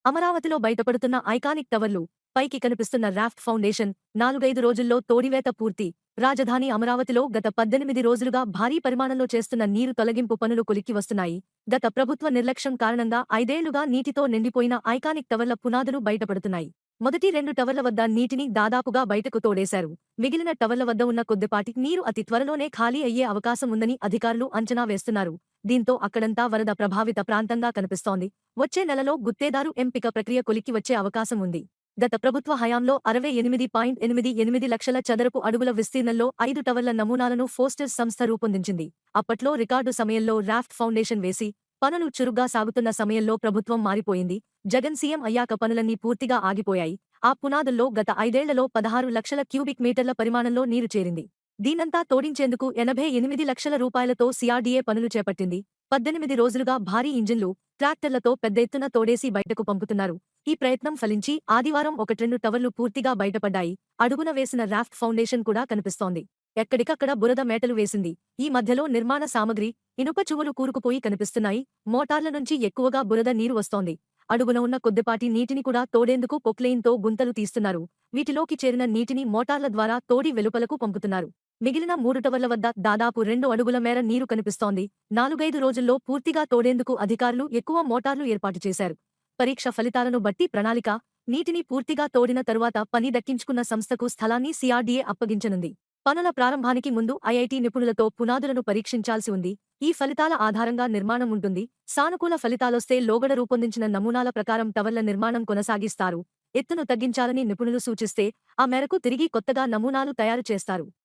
అమరావతిలో బయటపడుతున్న ఐకానిక్ టవర్లు, పైకి కనిపిస్తున్న రాఫ్ట్ ఫౌండేషన్, 4-5 రోజుల్లో తోడివేత పూర్తి. రాజధాని అమరావతిలో గత 18 రోజులుగా భారీ పరిమాణంలో చేస్తున్న నీరు తొలగింపు పనులు కొలిక్కి వస్తున్నాయి. గత ప్రభుత్వ నిర్లక్ష్యం కారణంగా 5 ఏళ్లుగా నీటితో నిండిపోయిన ఐకానిక్ టవర్ల పునాదులు బయటపడుతున్నాయి. మొదటి 2 టవర్ల వద్ద నీటిని దాదాపుగా బయటకు తోడేశారు. మిగిలిన టవర్ల వద్ద ఉన్న కొద్దిపాటి నీరు అతి త్వరలోనే ఖాళీ అయ్యే అవకాశం ఉందని అధికారులు అంచనా వేస్తున్నారు. దీంతో అక్కడంతా వరద ప్రభావిత ప్రాంతంగా కనిపిస్తోంది. వచ్చే నెలలో గుత్తేదారు ఎంపిక ప్రక్రియ కొలిక్కి వచ్చే అవకాశం ఉంది. గత ప్రభుత్వ హయాంలో 68.88 లక్షల చదరపు అడుగుల విస్తీర్ణంలో 5 టవర్ల నమూనాలను ఫోస్టర్స్ సంస్థ రూపొందించింది. అప్పట్లో రికార్డు సమయంలో రాఫ్ట్ ఫౌండేషన్ వేసి, పనులు చురుగ్గా సాగుతున్న సమయంలో ప్రభుత్వం మారిపోయింది. జగన్ సీఎం అయ్యాక పనులన్నీ పూర్తిగా ఆగిపోయాయి. ఆ పునాదుల్లో గత 5 ఏళ్లలో 16 లక్షల క్యూబిక్ మీటర్ల పరిమాణంలో నీరు చేరింది. దీనంతా తోడించేందుకు 88 లక్షల రూపాయలతో సీఆర్డీఏ పనులు చేపట్టింది. 18 రోజులుగా భారీ ఇంజిన్లు, ట్రాక్టర్లతో పెద్ద ఎత్తున తోడేసి బయటకు పంపుతున్నారు. ఈ ప్రయత్నం ఫలించి ఆదివారం 1-2 టవర్లు పూర్తిగా బయటపడ్డాయి. అడుగున వేసిన రాఫ్ట్ ఫౌండేషన్ కూడా కనిపిస్తోంది. ఎక్కడికక్కడ బురద మేటలు వేసింది. ఈ మధ్యలో నిర్మాణ సామగ్రి, ఇనుప చువ్వలు కూరుకుపోయి కనిపిస్తున్నాయి. మోటార్ల నుంచి ఎక్కువగా బురద నీరు వస్తోంది. అడుగున ఉన్న కొద్దిపాటి నీటిని కూడా తోడేందుకు పొక్లెయిన్తో గుంతలు తీస్తున్నారు. వీటిలోకి చేరిన నీటిని మోటార్ల ద్వారా తోడి వెలుపలకు పంపుతున్నారు. మిగిలిన 3 టవర్ల వద్ద దాదాపు 2 అడుగుల మేర నీరు కనిపిస్తోంది. 4-5 రోజుల్లో పూర్తిగా తోడేందుకు అధికారులు ఎక్కువ మోటార్లు ఏర్పాటు చేశారు. పరీక్ష ఫలితాలను బట్టి ప్రణాళిక, నీటిని పూర్తిగా తోడిన తరువాత పని దక్కించుకున్న సంస్థకు స్థలాన్ని సీఆర్డీఏ అప్పగించనుంది. పనుల ప్రారంభానికి ముందు ఐఐటీ నిపుణులతో పునాదులను పరీక్షించాల్సి ఉంది. ఈ ఫలితాల ఆధారంగా నిర్మాణం ఉంటుంది. సానుకూల ఫలితాలొస్తే లోగడ రూపొందించిన నమూనాల ప్రకారం టవర్ల నిర్మాణం కొనసాగిస్తారు. ఎత్తును తగ్గించాలని నిపుణులు సూచిస్తే, ఆ మేరకు తిరిగి కొత్తగా నమూనాలు తయారు చేస్తారు.